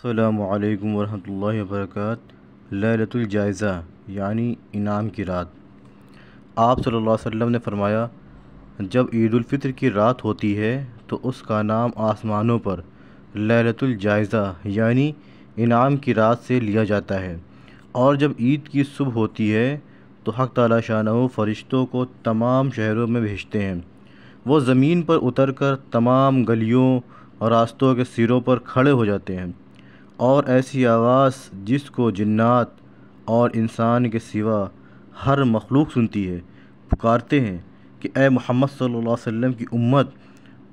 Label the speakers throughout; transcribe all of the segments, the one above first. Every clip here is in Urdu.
Speaker 1: السلام علیکم ورحمۃ اللہ وبرکاتہ۔ لیلۃ الجائزہ یعنی انعام کی رات۔ آپ صلی اللہ علیہ وسلم نے فرمایا، جب عید الفطر کی رات ہوتی ہے تو اس کا نام آسمانوں پر لیلۃ الجائزہ یعنی انعام کی رات سے لیا جاتا ہے، اور جب عید کی صبح ہوتی ہے تو حق تعالی شانہ فرشتوں کو تمام شہروں میں بھیجتے ہیں۔ وہ زمین پر اتر کر تمام گلیوں اور راستوں کے سروں پر کھڑے ہو جاتے ہیں، اور ایسی آواز جس کو جنات اور انسان کے سوا ہر مخلوق سنتی ہے، پکارتے ہیں کہ اے محمد صلی اللہ علیہ وسلم کی امت،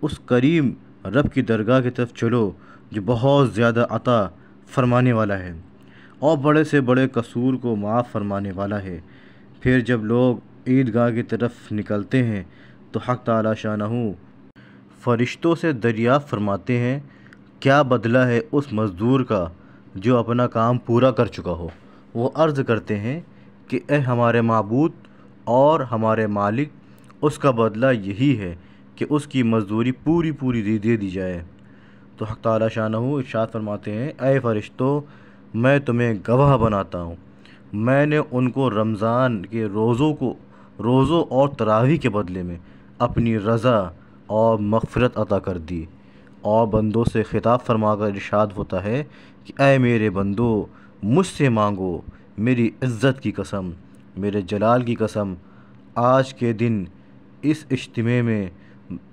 Speaker 1: اس کریم رب کی درگاہ کی طرف چلو جو بہت زیادہ عطا فرمانے والا ہے اور بڑے سے بڑے قصور کو معاف فرمانے والا ہے۔ پھر جب لوگ عیدگاہ کی طرف نکلتے ہیں تو حق تعالی شانہ فرشتوں سے دریافت فرماتے ہیں، کیا بدلہ ہے اس مزدور کا جو اپنا کام پورا کر چکا ہو؟ وہ عرض کرتے ہیں کہ اے ہمارے معبود اور ہمارے مالک، اس کا بدلہ یہی ہے کہ اس کی مزدوری پوری دے دی جائے۔ تو حق تعالی شانہ ارشاد فرماتے ہیں، اے فرشتوں، میں تمہیں گواہ بناتا ہوں، میں نے ان کو رمضان کے روزوں اور تراویح کے بدلے میں اپنی رضا اور مغفرت عطا کر دی۔ اور بندوں سے خطاب فرما کر ارشاد ہوتا ہے کہ اے میرے بندو، مجھ سے مانگو، میری عزت کی قسم، میرے جلال کی قسم، آج کے دن اس اجتماع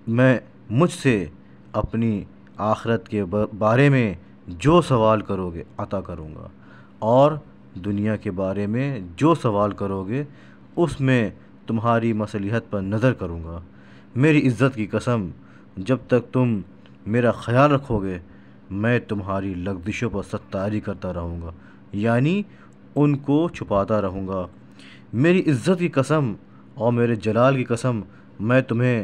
Speaker 1: میں مجھ سے اپنی آخرت کے بارے میں جو سوال کرو گے عطا کروں گا، اور دنیا کے بارے میں جو سوال کرو گے اس میں تمہاری مصلحت پر نظر کروں گا۔ میری عزت کی قسم، جب تک تم میرا خیال رکھو گے میں تمہاری لغزشوں پر ستاری کرتا رہوں گا، یعنی ان کو چھپاتا رہوں گا۔ میری عزت کی قسم اور میرے جلال کی قسم، میں تمہیں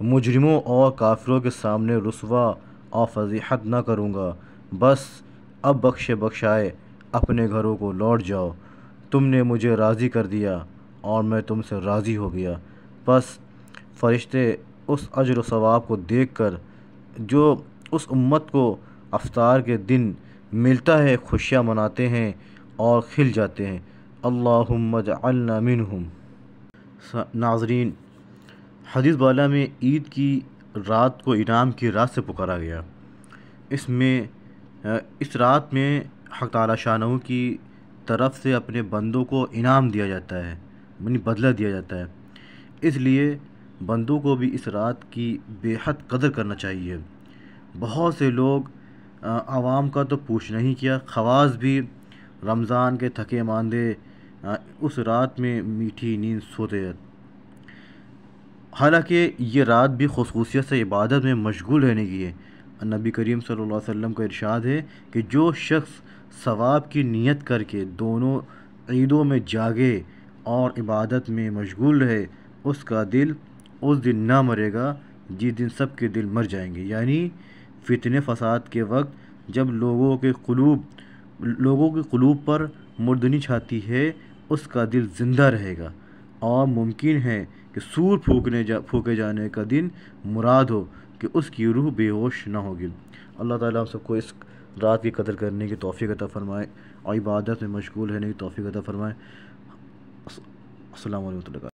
Speaker 1: مجرموں اور کافروں کے سامنے رسوا اور فضیحت نہ کروں گا۔ بس اب بخشائے اپنے گھروں کو لوٹ جاؤ، تم نے مجھے راضی کر دیا اور میں تم سے راضی ہو گیا۔ بس فرشتے اس اجر و ثواب کو دیکھ کر جو اس امت کو افطار کے دن ملتا ہے خوشیاں مناتے ہیں اور کھل جاتے ہیں۔ اللہم اجعلنا منہم۔ ناظرین، حدیث بالا میں عید کی رات کو انعام کی رات سے پکارا گیا۔ اس رات میں حق تعالی شانہ کی طرف سے اپنے بندوں کو انعام دیا جاتا ہے، یعنی بدلہ دیا جاتا ہے، اس لیے بندوں کو بھی اس رات کی بے حد قدر کرنا چاہیے۔ بہت سے لوگ عوام کا تو پوچھنا ہی کیا، خواص بھی رمضان کے تھکے ماندے اس رات میں میٹھی نیند سوتے ہیں۔ حالانکہ یہ رات بھی خصوصیت سے عبادت میں مشغول رہنے کی ہے۔ نبی کریم صلی اللہ علیہ وسلم کا ارشاد ہے کہ جو شخص ثواب کی نیت کر کے دونوں عیدوں میں جاگے اور عبادت میں مشغول رہے، اس کا دل اس دن نہ مرے گا جس دن سب کے دل مر جائیں گے، یعنی فتنہ فساد کے وقت جب لوگوں کے قلوب پر مردنی چھاتی ہے، اس کا دل زندہ رہے گا، اور ممکن ہے کہ سور پھونکے جانے کا دن مراد ہو کہ اس کی روح بے ہوش نہ ہوگی۔ اللہ تعالیٰ ہم سب کو اس رات کی قدر کرنے کی توفیق عطا فرمائے اور عبادت میں مشغول رہنے کی توفیق عطا فرمائے۔ السلام علیکم۔